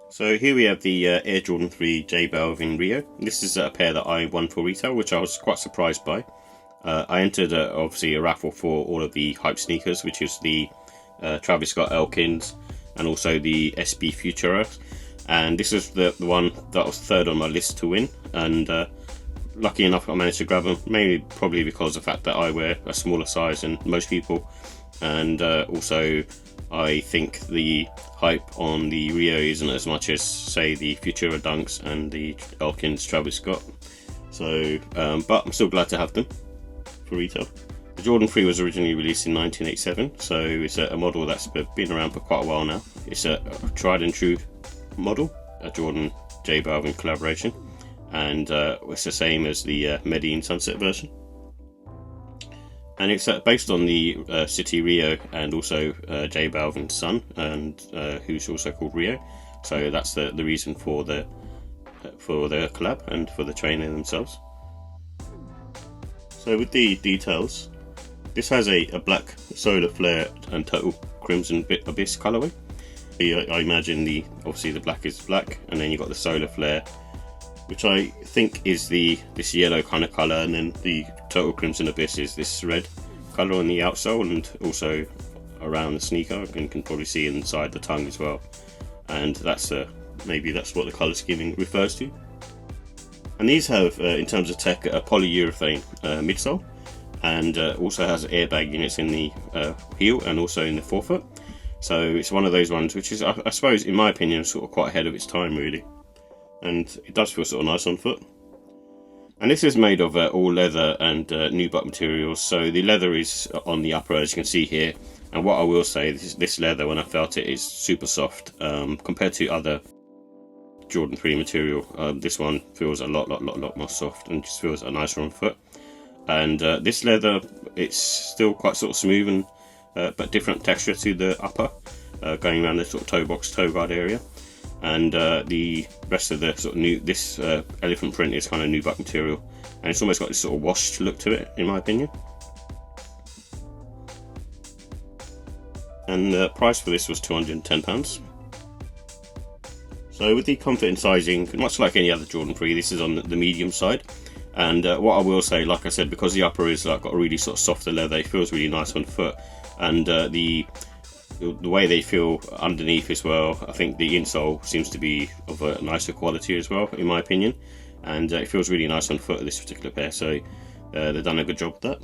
So here we have the Air Jordan 3 J Balvin Rio. This is a pair that I won for retail, which I was quite surprised by. I entered obviously a raffle for all of the hype sneakers, which is the Travis Scott Elkins and also the SB Futura. And this is the one that was third on my list to win. And lucky enough I managed to grab them, mainly probably because of the fact that I wear a smaller size than most people. And also I think the hype on the Rio isn't as much as, say, the Futura Dunks and the Elkins Travis Scott. So, but I'm still glad to have them for retail. The Jordan 3 was originally released in 1987, so it's a model that's been around for quite a while now. It's a tried and true model, a Jordan J Balvin collaboration, and it's the same as the Medellin Sunset version. And it's based on the City Rio and also J Balvin's son, and who's also called Rio. So that's the reason for the collab and for the trainer themselves. So with the details, this has a black solar flare and total crimson abyss colorway. I imagine obviously the black is black, and then you've got the solar flare, which I think is this yellow kind of colour, and then the total crimson abyss is this red colour on the outsole and also around the sneaker. You can probably see inside the tongue as well, and that's maybe that's what the colour scheming refers to. And these have, in terms of tech, a polyurethane midsole, and also has airbag units in the heel and also in the forefoot. So it's one of those ones which is, I suppose, in my opinion, sort of quite ahead of its time, really. And it does feel sort of nice on foot. And this is made of all leather and nubuck materials. So the leather is on the upper, as you can see here. And what I will say, this leather, when I felt it, is super soft compared to other Jordan 3 material. This one feels a lot more soft and just feels nicer on foot. And this leather, it's still quite sort of smooth and but different texture to the upper, going around the sort of toe box, toe guard area. And the rest of the sort of this elephant print is kind of nubuck material, and it's almost got this sort of washed look to it, in my opinion. And the price for this was £210. So with the comfort and sizing, much like any other Jordan 3, this is on the medium side. And what I will say, like I said, because the upper is got a really sort of softer leather, it feels really nice on foot. And the way they feel underneath as well, I think the insole seems to be of a nicer quality as well, in my opinion. And it feels really nice on foot, this particular pair, so they've done a good job with that.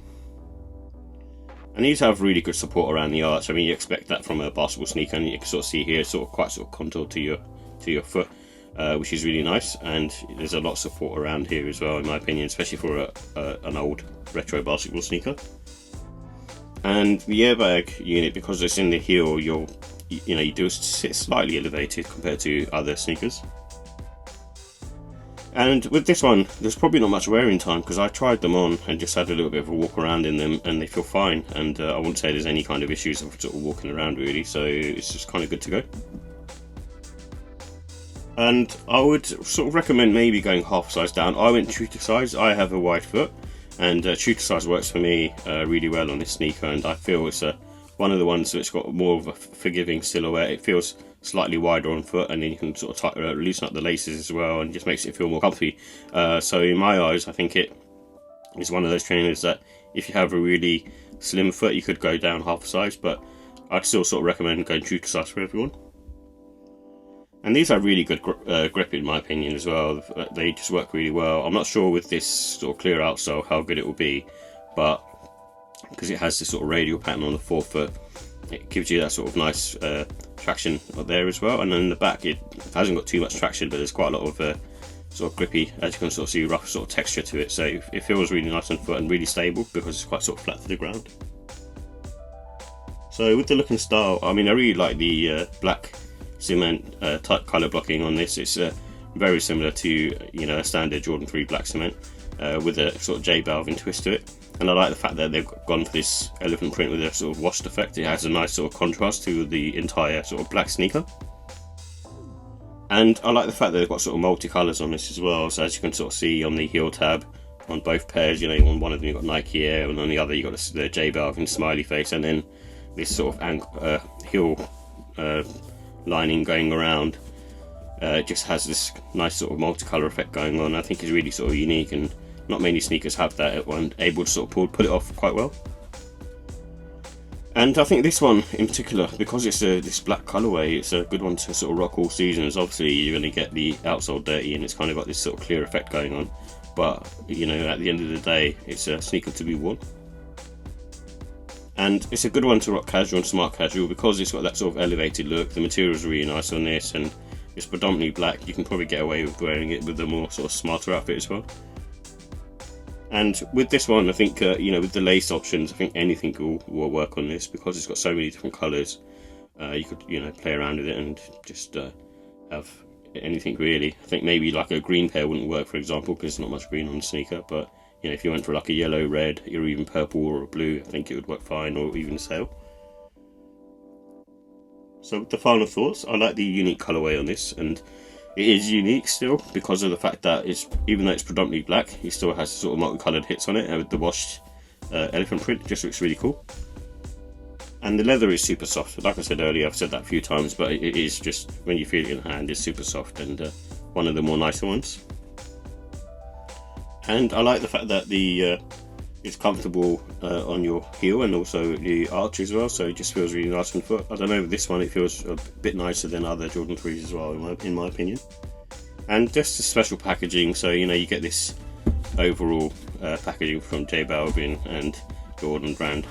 And these have really good support around the arch. I mean, you expect that from a basketball sneaker, and you can sort of see here, sort of quite sort of contoured to your foot, which is really nice. And there's a lot of support around here as well, in my opinion, especially for an old retro basketball sneaker. And the airbag unit, because it's in the heel, you do sit slightly elevated compared to other sneakers. And with this one, there's probably not much wearing time, because I tried them on and just had a little bit of a walk around in them, and they feel fine. And I wouldn't say there's any kind of issues of sort of walking around, really, so it's just kind of good to go. And I would sort of recommend maybe going half size down. I went true to size. I have a wide foot, and true to size works for me really well on this sneaker, and I feel it's one of the ones that's got more of a forgiving silhouette. It feels slightly wider on foot, and then you can sort of loosen up the laces as well, and just makes it feel more comfy. So in my eyes, I think it is one of those trainers that if you have a really slim foot, you could go down half a size, but I'd still sort of recommend going true to size for everyone. And these have really good grip, in my opinion, as well. They just work really well. I'm not sure with this sort of clear outsole how good it will be, but because it has this sort of radial pattern on the forefoot, it gives you that sort of nice traction there as well. And then in the back, it hasn't got too much traction, but there's quite a lot of sort of grippy, as you can sort of see, rough sort of texture to it. So it feels really nice on foot and really stable because it's quite sort of flat to the ground. So with the look and style, I mean, I really like the black cement type colour blocking on this. It's very similar to a standard Jordan 3 black cement with a sort of J Balvin twist to it. And I like the fact that they've gone for this elephant print with a sort of washed effect. It has a nice sort of contrast to the entire sort of black sneaker. And I like the fact that they've got sort of multi-colours on this as well. So as you can sort of see on the heel tab on both pairs, on one of them you've got Nike Air, and on the other you've got the J Balvin smiley face, and then this sort of heel lining going around It just has this nice sort of multicolour effect going on. I think it's really sort of unique, and not many sneakers have that and able to sort of pull it off quite well. And I think this one in particular, because it's this black colourway, it's a good one to sort of rock all seasons. Obviously you're going to get the outsole dirty and it's kind of got this sort of clear effect going on, but you know, at the end of the day, it's a sneaker to be worn. And it's a good one to rock casual and smart casual because it's got that sort of elevated look. The material is really nice on this, and it's predominantly black. You can probably get away with wearing it with a more sort of smarter outfit as well. And with this one, I think you know, with the lace options, I think anything will work on this because it's got so many different colours. You could, you know, play around with it and just have anything really. I think maybe like a green pair wouldn't work, for example, because there's not much green on the sneaker. But you know, if you went for like a yellow, red, or even purple or a blue, I think it would work fine, or even sail. So the final thoughts, I like the unique colourway on this, and it is unique still because of the fact that it's, even though it's predominantly black, it still has sort of multicoloured hits on it, and with the washed elephant print, it just looks really cool. And the leather is super soft. Like I said earlier, I've said that a few times, but it is just, when you feel it in the hand, it's super soft, and one of the more nicer ones. And I like the fact that the it's comfortable on your heel and also the arch as well, so it just feels really nice on foot. I don't know, with this one it feels a bit nicer than other Jordan 3s as well, in my opinion. And just the special packaging, so you know, you get this overall packaging from J Balvin and Jordan brand,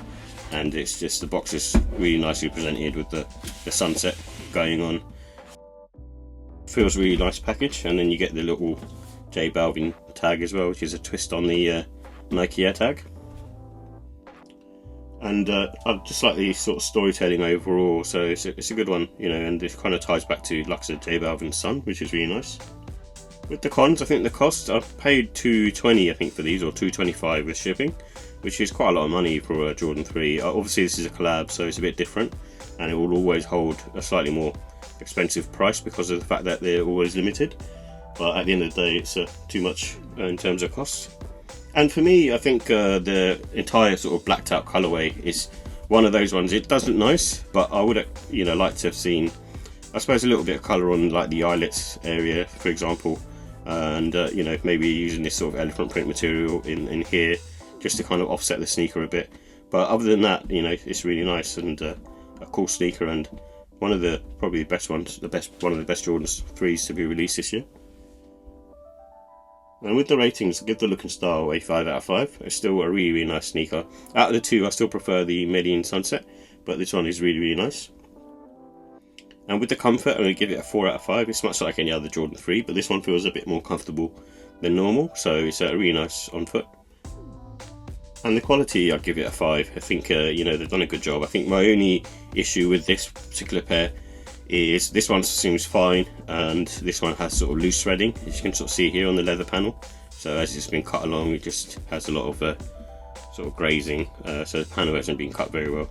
and it's just, the box is really nicely presented with the sunset going on. Feels really nice package, and then you get the little J Balvin tag as well, which is a twist on the Nike Air tag. And I just like the sort of storytelling overall, so it's a good one, you know, and it kind of ties back to, like I said, J Balvin's son, which is really nice. With the cons, I think the cost, I've paid $220 I think for these, or $225 with shipping, which is quite a lot of money for a Jordan 3. Obviously this is a collab, so it's a bit different, and it will always hold a slightly more expensive price because of the fact that they're always limited. But at the end of the day, it's too much in terms of costs. And for me, I think the entire sort of blacked out colorway is one of those ones. It does look nice, but I would, you know, like to have seen, I suppose, a little bit of color on like the eyelets area, for example, and you know, maybe using this sort of elephant print material in here just to kind of offset the sneaker a bit. But other than that, you know, it's really nice and a cool sneaker, and one of the probably the best ones, one of the best Jordan 3s to be released this year. And with the ratings, I give the look and style a 5 out of 5. It's still a really, really nice sneaker. Out of the two, I still prefer the Medellin Sunset, but this one is really, really nice. And with the comfort, I'm going to give it a 4 out of 5. It's much like any other Jordan 3, but this one feels a bit more comfortable than normal, so it's really nice on foot. And the quality, I'd give it a 5. I think, you know, they've done a good job. I think my only issue with this particular pair is this one seems fine, and this one has sort of loose threading, as you can sort of see here on the leather panel. So as it's been cut along, it just has a lot of sort of grazing, so the panel hasn't been cut very well.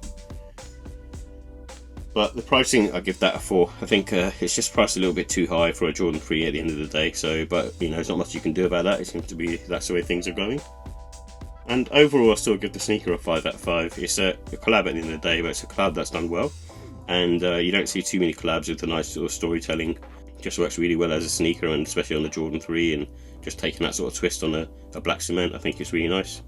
But the pricing, I give that a 4. I think it's just priced a little bit too high for a Jordan 3 at the end of the day. So, but you know, there's not much you can do about that. It seems to be, that's the way things are going. And overall, I still give the sneaker a 5 out of 5. It's a collab at the end of the day, but it's a collab that's done well. And you don't see too many collabs with the nice sort of storytelling. It just works really well as a sneaker, and especially on the Jordan 3, and just taking that sort of twist on a black cement, I think it's really nice.